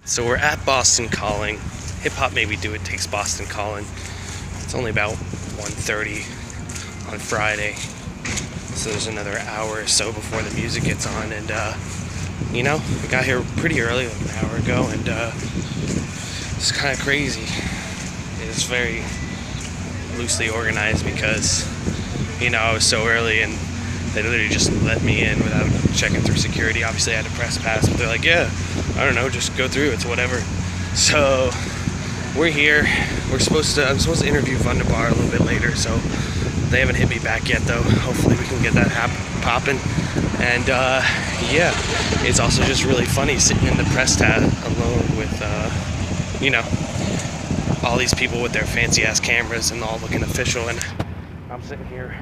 So we're at Boston Calling. Hip Hop Made Me Do It takes Boston Calling. It's only about 1:30 on Friday. So there's another hour or so before the music gets on, and we got here pretty early, like an hour ago, and it's kind of crazy. It's very loosely organized because, I was so early and they literally just let me in without checking through security. Obviously I had a press pass, but they're like, yeah, I don't know, just go through, it's whatever. So we're here. I'm supposed to interview Wunderbar a little bit later, so they haven't hit me back yet though. Hopefully we can get that popping. And it's also just really funny sitting in the press tab alone with all these people with their fancy ass cameras and all looking official, and I'm sitting here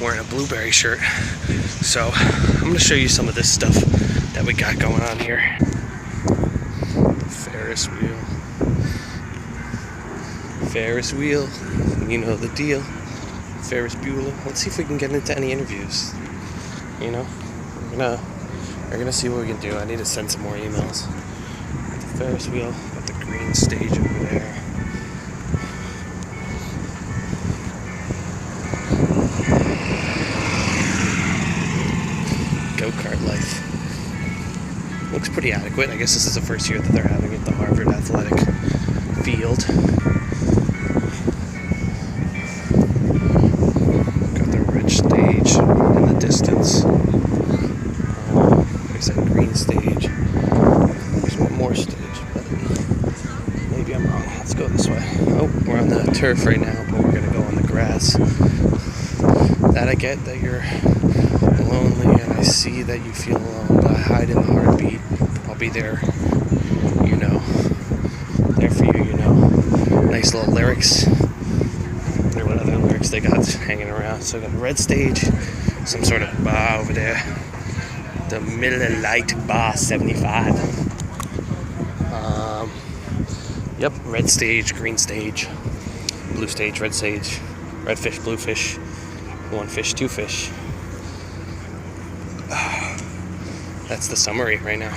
wearing a Blueberry shirt. So I'm gonna show you some of this stuff that we got going on here. Ferris wheel, you know the deal. Ferris Bueller. Let's see if we can get into any interviews. We're gonna see what we can do. I need to send some more emails. Got the Ferris wheel, got the green stage over there. Go-kart life. Looks pretty adequate. I guess this is the first year that they're having it, the Harvard Athletic Field. Got the red stage in the distance. There's that green stage. There's one more stage, but maybe I'm wrong. Let's go this way. Oh, we're on the turf right now, but we're gonna go on the grass. That I get that you're lonely, and I see that you feel alone, but I hide in the heartbeat. I'll be there, there for you, Nice little lyrics. I wonder what other lyrics they got hanging around. So I got a red stage, some sort of bar over there. The Miller Lite Bar 75. Yep, red stage, green stage, blue stage, red stage, red fish, blue fish, one fish, two fish. That's the summary right now.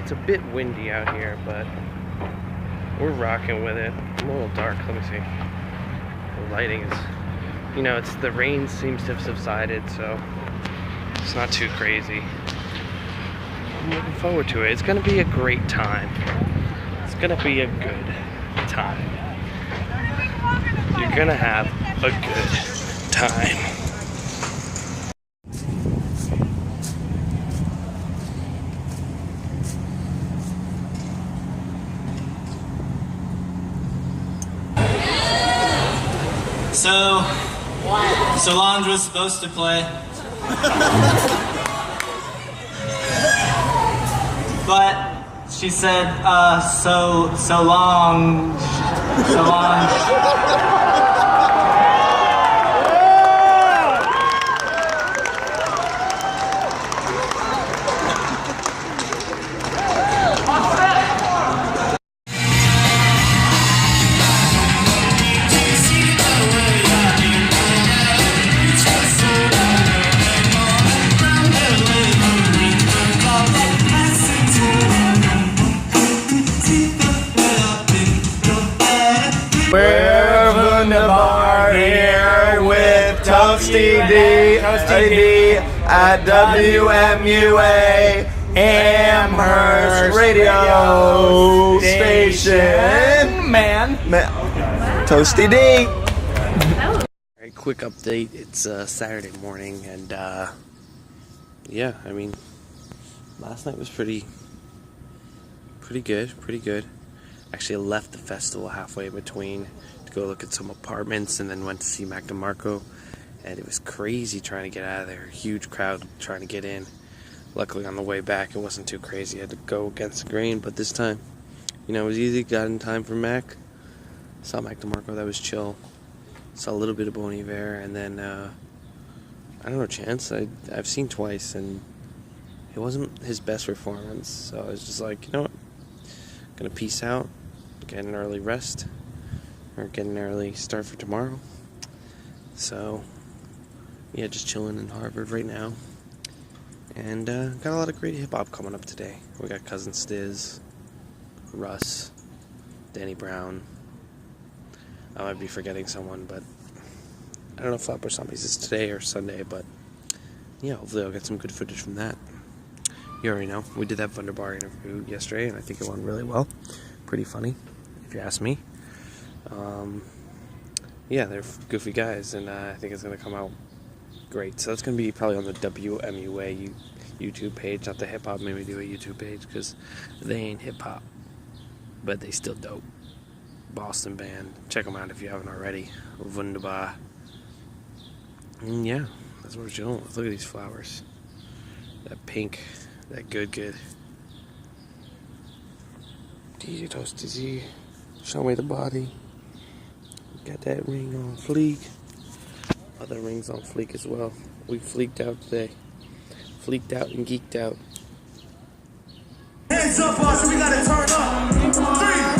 It's a bit windy out here, but we're rocking with it. I'm a little dark. Let me see. The lighting is, it's the rain seems to have subsided, so it's not too crazy. I'm looking forward to it. It's gonna be a great time. It's gonna be a good time. You're gonna have a good time. So Solange was supposed to play. But she said, so long. We're Wunderbar here with Toasty Z at WMUA Amherst Radio Station. Man. Toasty Z. Alright, quick update. It's Saturday morning, and last night was pretty good. Actually, I left the festival halfway between to go look at some apartments, and then went to see Mac DeMarco, and it was crazy trying to get out of there. Huge crowd trying to get in. Luckily, on the way back, it wasn't too crazy. I had to go against the grain, but this time, it was easy. Got in time for Mac. Saw Mac DeMarco, that was chill. Saw a little bit of Bon Iver, and then, I don't know, Chance, I've seen twice, and it wasn't his best performance, so I was just like, you know what, gonna peace out, get an early rest, We're getting an early start for tomorrow. So, yeah, just chilling in Harvard right now. And got a lot of great hip-hop coming up today. We got Cousin Stiz, Russ, Danny Brown. I might be forgetting someone, but I don't know if Flapper Zombies is today or Sunday, but yeah, hopefully I'll get some good footage from that. You already know, we did that Wunderbar interview yesterday, and I think it went really well. Pretty funny, if you ask me. Yeah, they're goofy guys, and I think it's going to come out great. So that's going to be probably on the WMUA YouTube page, not the hip-hop maybe do a YouTube page, because they ain't hip-hop, but they still dope. Boston band. Check them out if you haven't already. Wunderbar. And yeah, that's what we're doing. Look at these flowers. That pink. That good. DJ Toasty Z. Show me the body. Got that ring on fleek. Other rings on fleek as well. We fleeked out today. Fleeked out and geeked out. Hands up, boss, we gotta turn up. 3,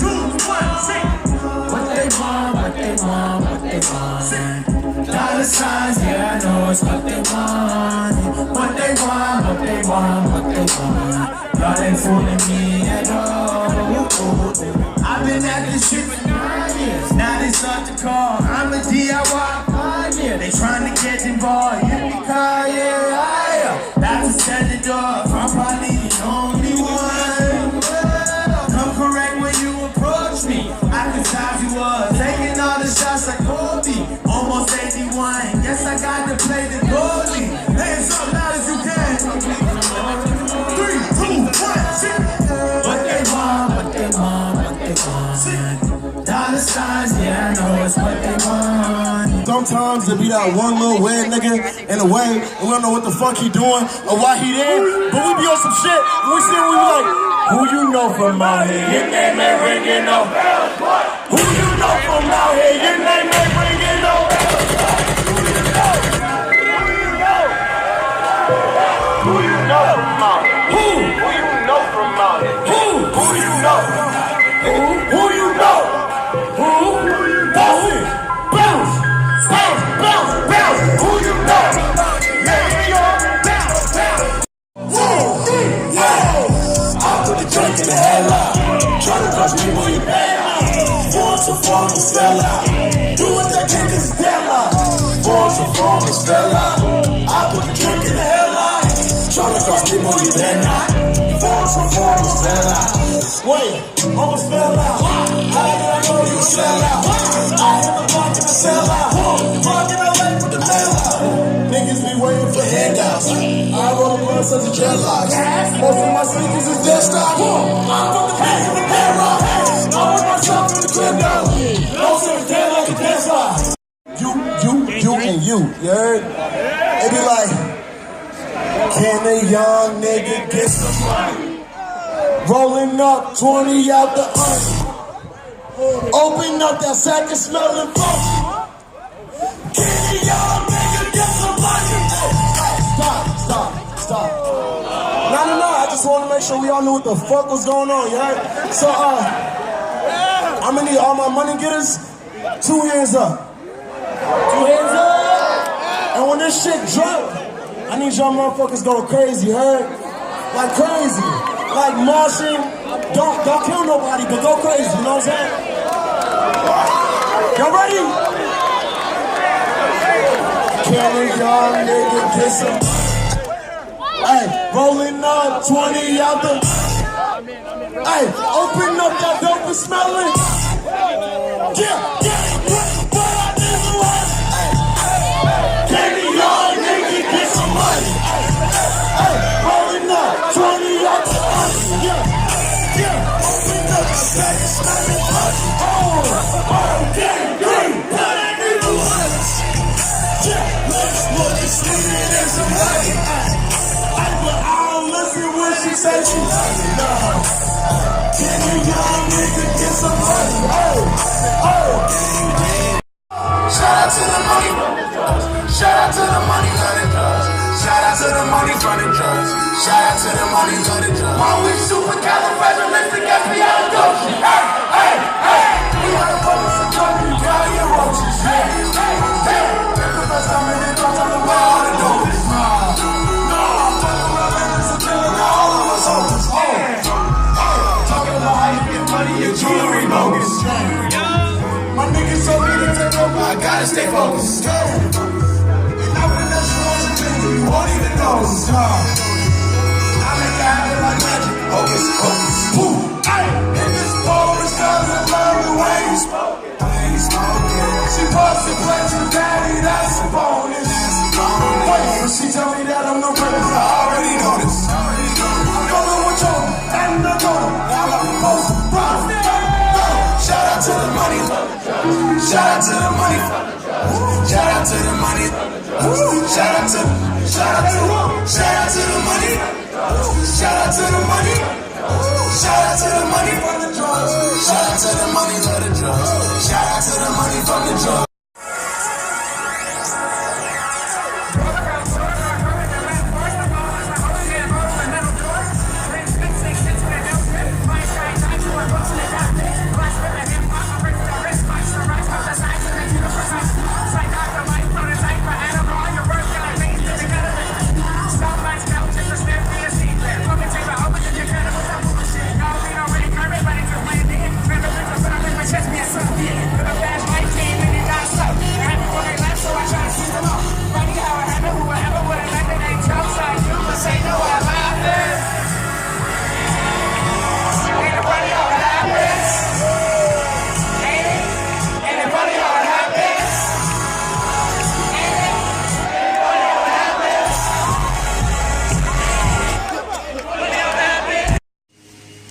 2, 1, sing. What they want. Dollar signs, yeah, I know it's what they want. What they want. Y'all ain't fooling me at all. I've been at this shit for 9 years. Now they start to call. I'm a DIY pioneer. They trying to get involved. Yippee-ki-yay, yeah. That's a standard dog. I'm probably the only one. Come correct when you approach me. I can size you up. Taking all the shots like Kobe. Almost 81. Guess I got to play the goalie. Hands up loud as you can. 3, 2, 1, sing. What they want. Dollar signs, yeah, I know it's what they want. Sometimes there be that one little weird nigga in the way, and we don't know what the fuck he doing or why he there, but we be on some shit, and we see him, we be like, who you know from out here? Your name ain't ringing no bells, boy. Who you know from out here? Your name ain't ringing no bells, boy. Who you know from out here? Who you know from out here? Who you know? Who you know? Who you know? Bounce! Who you know? I put the drink in the headlock. Tryna crush me when you bad. Form to sell out. Do what that kick is deadlock. Form to sell out. I put the drink in the headlock. Tryna crush me when you bad. Form to sell out. Wait, almost fell out. How did I know you sell out? I hit the block and I sell out. Walking away from the mail out. Niggas be waiting for handouts. I roll the blood such a dreadlocks. Most of my sneakers is dead stock. I'm from the back of the bedrock. I want myself in the crib now. No sir, dead like a dead slot. You and you heard? It be like, can a young nigga get some money? Rolling up 20 out the onion. Open up that sack and smelling funky. Can a young nigga get some money? Stop. No. I just want to make sure we all knew what the fuck was going on, you heard? So, I'm gonna need all my money getters. 2 hands up. 2 hands up. And when this shit drop, I need y'all motherfuckers go crazy, heard? Like crazy. Like Martian, don't kill nobody, but go crazy, you know what I'm saying? Y'all ready? Can a young nigga get some? Hey, rolling up 20 out the. Hey, open up that dope and smell it. Yeah, what I did was. Can a young nigga get some money? Hey, rolling up 20 out the. Yeah, open up the sack and smell it. What I did was. Yeah, let's look and see it as some money. But I don't listen when she say she loves me. Can a young nigga get some money? Shout out to the money running drugs. Shout out to the money running drugs. Shout out to the money running drugs. Shout out to the money running drugs. My wish supercalifragilistic FBI goes. Hey. We wanna focus on I gotta stay focused. And I will let you won't even know. I make it happen like magic. Hocus, hocus, boom. In this chorus, cause I love the way you spoke it. She busted plans with daddy, that's a bonus. Wait, but she tell me that I'm no better. I already know this. I'm going with you, and I'm going. Now I'm supposed to run. Shout out to the money. Shout out to the money. Shout out to the money. Shout out to the money. Shout out to the money. Shout out to the money from the drugs. Shout out to the money for the drugs. Shout out to the money from the drugs.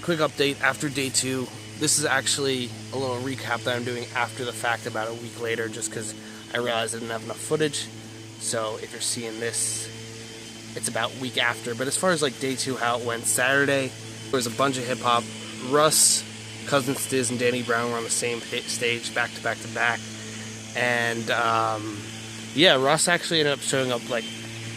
Quick update after day 2. This is actually a little recap that I'm doing after the fact about a week later, just because I realized I didn't have enough footage. So if you're seeing this, it's about a week after. But as far as like day 2, how it went, Saturday, there was a bunch of hip hop. Russ, Cousin Stiz, and Danny Brown were on the same stage, back to back to back. And yeah, Russ actually ended up showing up like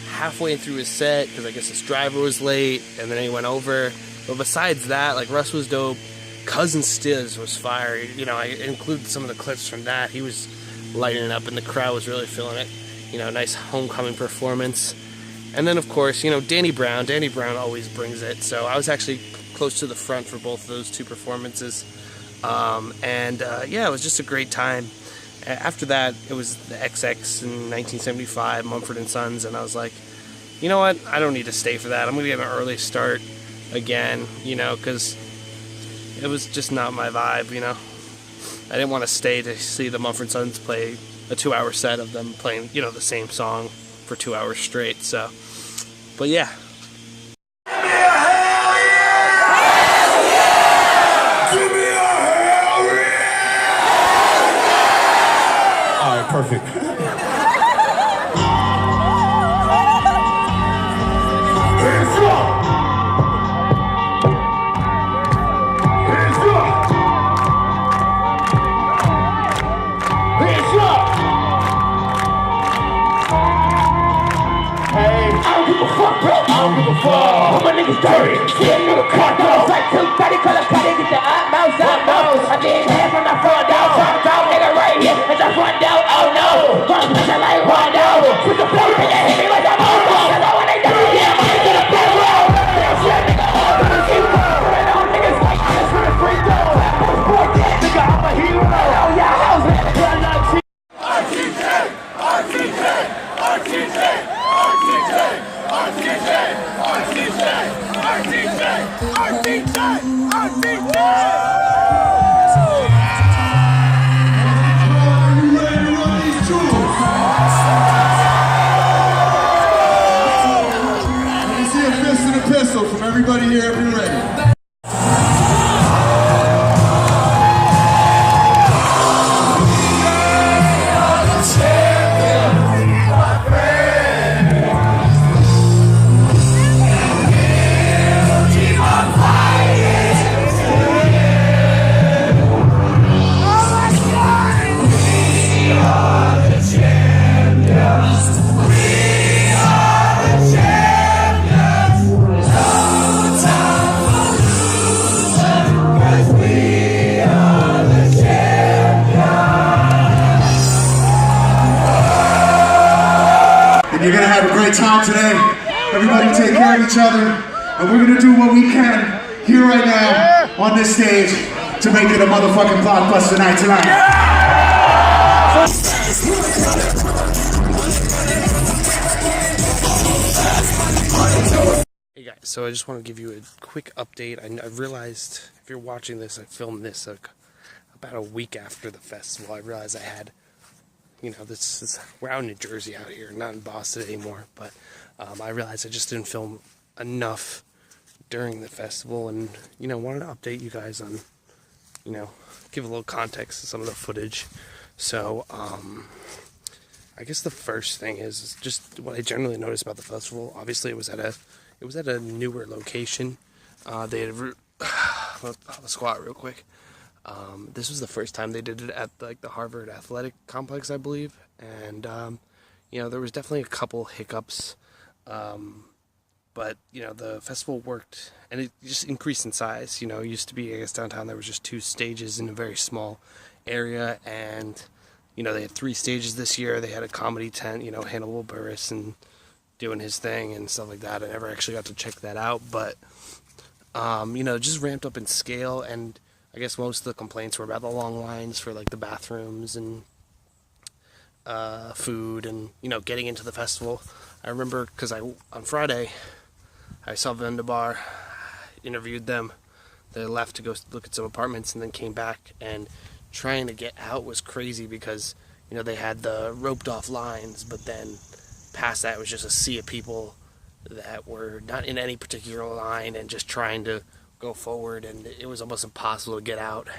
halfway through his set because I guess his driver was late, and then he went over. But besides that, like, Russ was dope. Cousin Stiz was fire. You know, I included some of the clips from that. He was lighting it up, and the crowd was really feeling it. You know, nice homecoming performance. And then, of course, you know, Danny Brown. Danny Brown always brings it. So I was actually close to the front for both of those two performances. Yeah, it was just a great time. After that, it was the XX in 1975, Mumford & Sons, and I was like, you know what? I don't need to stay for that. I'm going to get an early start again, you know, because it was just not my vibe, you know. I didn't want to stay to see the Mumford & Sons play a 2-hour set of them playing, you know, the same song for 2 hours straight, so. But yeah. Alright, perfect. I don't give a fuck. All my niggas dirty. See a nigga cut off. Like 230 color cut it. Get the utmost. I did half from the front door. Front door, nigga right here. At the front door. Oh no. First pressure like Rondo. With the flow, nigga hit me like I'm on. That's all when they do. Yeah, I'm gonna get a bad roll. Damn shit, nigga. I'm gonna keep rolling on niggas like this for the free throw. Boy, that nigga, I'm a hero. Oh yeah, I was at the club like RTJ, RTJ, RTJ, RTJ. RTJ, RTJ, RTJ, RTJ, RTJ! Let me see a fist and a pistol from everybody here if you're ready. You're gonna have a great time today. Everybody take care of each other. And we're gonna do what we can here right now on this stage to make it a motherfucking blockbuster night tonight. Hey guys, so I just want to give you a quick update. I realized, if you're watching this, I filmed this about a week after the festival. I realized I had, we're out in New Jersey out here, not in Boston anymore, but I realized I just didn't film enough during the festival, and, wanted to update you guys on, give a little context to some of the footage. So, I guess the first thing is just what I generally noticed about the festival. Obviously, it was at a newer location. They had let's squat real quick. This was the first time they did it at the Harvard Athletic Complex, I believe, and there was definitely a couple hiccups, but the festival worked, and it just increased in size. It used to be, I guess, downtown there was just 2 stages in a very small area, and they had 3 stages this year. They had a comedy tent, Hannibal Buress and doing his thing and stuff like that. I never actually got to check that out, but just ramped up in scale. And I guess most of the complaints were about the long lines for the bathrooms and food and getting into the festival. I remember because on Friday I saw Vendabar, interviewed them. They left to go look at some apartments and then came back, and trying to get out was crazy because they had the roped off lines, but then past that was just a sea of people that were not in any particular line and just trying to go forward, and it was almost impossible to get out.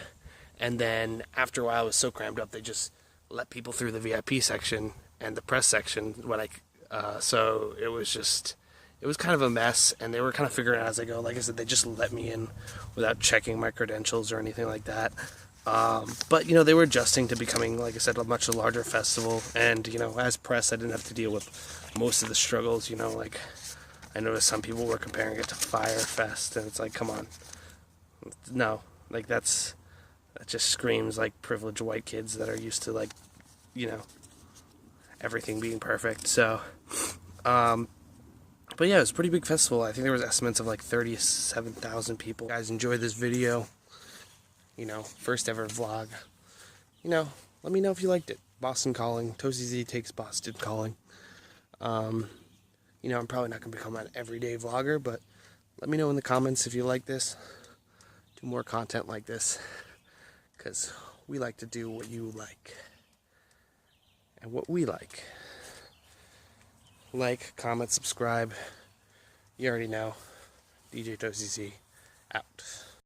And then after a while it was so crammed up, they just let people through the VIP section and the press section so it was kind of a mess, and they were kind of figuring it out as they go. Like I said, they just let me in without checking my credentials or anything like that. But they were adjusting to becoming, like I said, a much larger festival, and as press I didn't have to deal with most of the struggles. I noticed some people were comparing it to Fyre Fest, and it's like, come on, no, that just screams privileged white kids that are used to everything being perfect. So but yeah, it was a pretty big festival. I think there was estimates of 37,000 people. Guys, enjoy this video. First ever vlog. Let me know if you liked it. Boston Calling. Toasty Z takes Boston Calling. I'm probably not going to become an everyday vlogger, but let me know in the comments if you like this. Do more content like this, because we like to do what you like and what we like. Like, comment, subscribe. You already know. DJ Toasty Z out.